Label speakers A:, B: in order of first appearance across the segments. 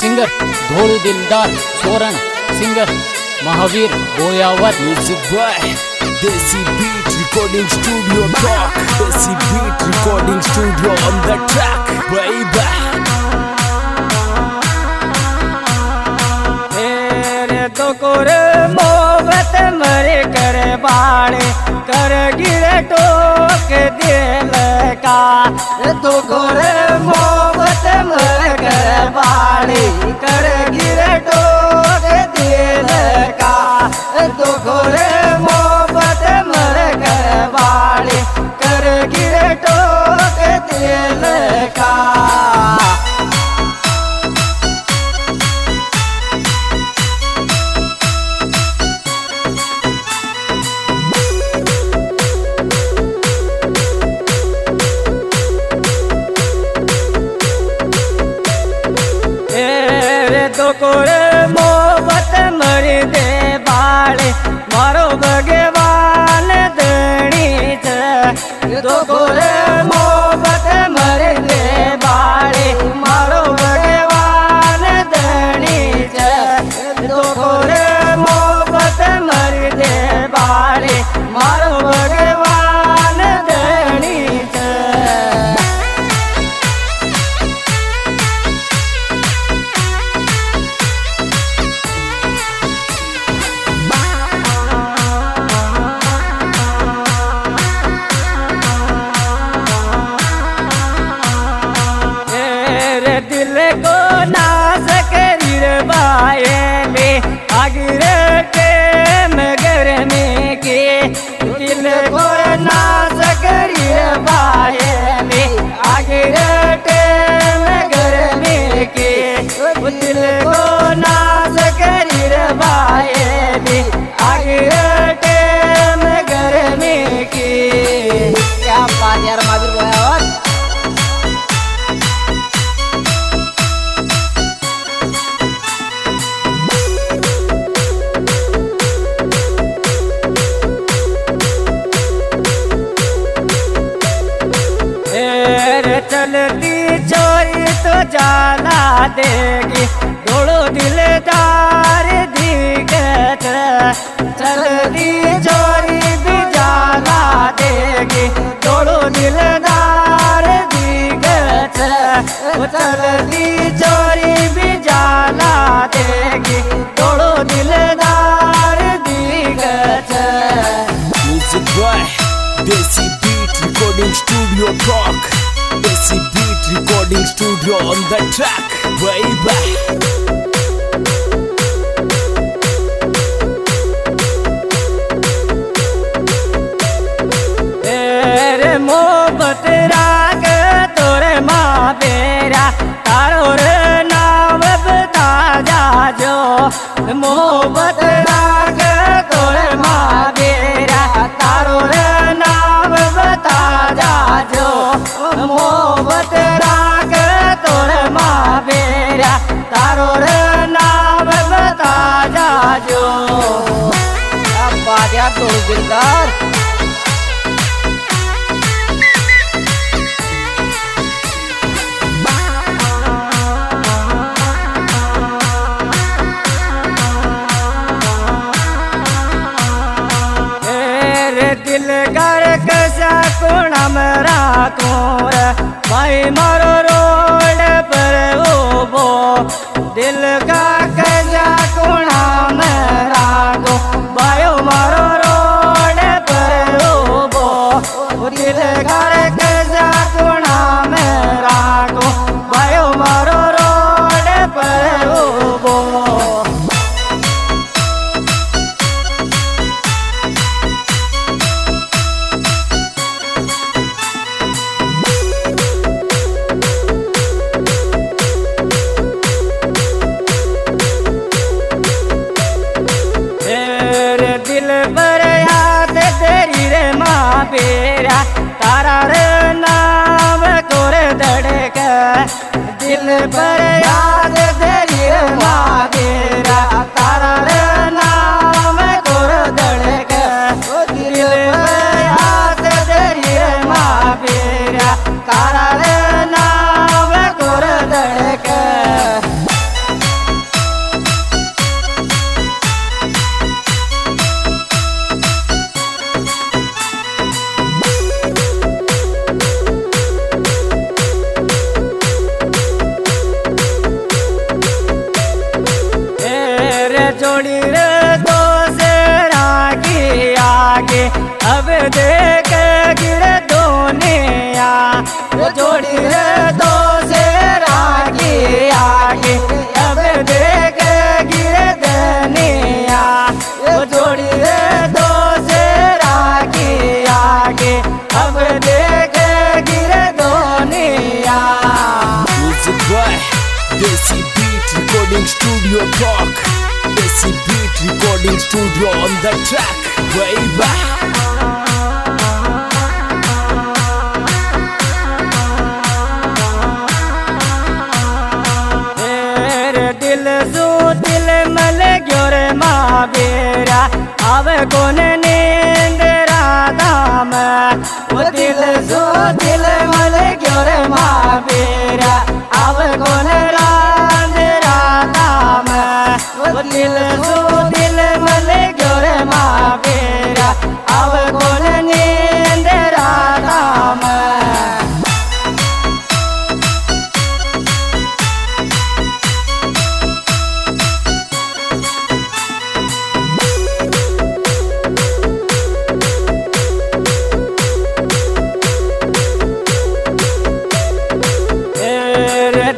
A: Singer धोळू दिलदार सोरण, सिंगर महावीर बोयावर,
B: music by Desi beat recording studio Tonk, Desi beat recording studio on the track baby.
C: तेरे तो कोरे मोहब्बत मरे कर बाड़े कर गिरे टोक दिल का, तो कोरे मोहब्बत मरे कर बाड़े कर गिरे टोक दिल का, तो कोरे मोहब्बत मरे कर बाड़े कर गिरे टोक दिल का। तो कोरे मोहब्बत मरी दे बाड़े मारो भगवान दणी छे, तो कोरे मोहब्बत मरी दे बाड़े मारो भगवान दणी छे, तो कोरे मोहब्बत मरी दे बाड़े मारो भगवान दणी छे। दिल को नाज करीर बायले आगिरे टेम गरमी के, दिल को नाज करीर बायले आगिरे टेम गरमी के, दिल को नाज करीर बायले आगिरे टेम गरमी के। क्या बात यार माधुर बोयावर। चलती चोरी तो जाला देगी थोड़ो दिलदार दिगत, चलती चोरी भी जाला देगी थोड़ो दिलदार दिगत, चलती चोरी भी जाला देगी थोड़ो दिलदार दिगत।
B: Music by Desi beat recording studio Tonk, Desi beat recording studio on the track baby.
C: तेरे मोहब्बत राग तोरे माँ बेरा तारो रे नाम बता जा जो, मोहब्बत राग तोरे माँ बेरा तारो रे नाम बता जा जो, मोहब्बत राग तोरे माँ बेरा तारो रे नाम बता जा जो। अब बात यार तो दिलदार। दिल कर कसा कोणा मरा कोर भाई मारो रोड पर उभो, दिल का कसा कोणा मरा गो भाई मारो रोड पर उभो, दिल कर कसा कोणा मरा गो भाई मारो रोड पर उभो। दिल पर याद तेरी रे माँ बेरा तारा रे नाम कोरे धड़क, दिल पर याद तेरी रे माँ बेरा तारा रे नाम कोरे धड़क, दिल पर याद तेरी रे माँ बेरा तारा रे नाम कोरे धड़क। अब देख गिरे दुनिया वो जोड़ी रे दो से रागी आगे अब देख गिरे दुनिया वो जोड़ी रे दो से रागी आगे अब देख गिरे दुनिया
B: Music by Desi Beat Recording Studio Talk. Desi Beat Recording Studio on the track. Baby.
C: दिल सू दिल मल गयो रे माँ बेरा अब कौन नींद राधाम वो दिल सू दिल मल गयो रे माँ बेरा अब कौन रांध राधाम वो दिल सू दिल मल गयो रे माँ बेरा अब कौन नींद राधाम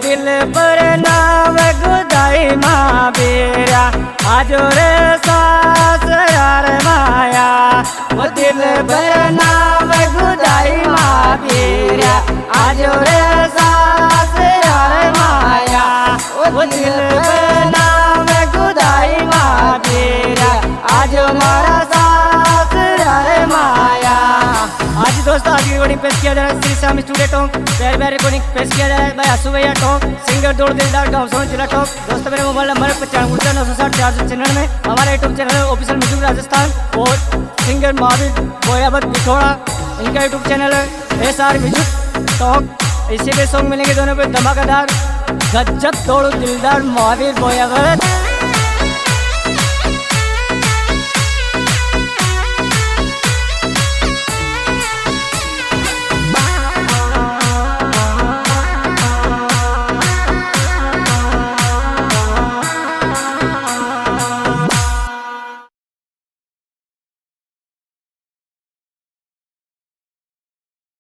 C: दिल पर नाम गुदाई माँ बेरा आजो रे सास यार माया वो दिल पर नाम गुदाई माँ बेरा आजो रे सास यार माया वो दिल पर नाम गुदाई माँ बेरा आजो मारा सास यार माया। आज दोस्तों आज की रिकॉर्डिंग पेश किया जा रहा है श्री श्याम स्टूडियो टोंक। प्यार प्यार रिकॉर्डिंग पेश किया जा रहा है भाई आसू भैया टोंक, सिंगर दौड़ दिलदार गाँव सोन जिला टोंक। दोस्तों मेरे मोबाइल नंबर 95 हमारा यूट्यूब चैनल है ऑफिशियल म्यूजिक राजस्थान और सिंगर महावीर बोयावत बिठोड़ा इनका यूट्यूब चैनल है SR म्यूजिक टोंक। इसी पे सॉन्ग मिलेंगे दोनों पे धमाकेदार गजब दौड़ दिलदार महावीर बोयावत।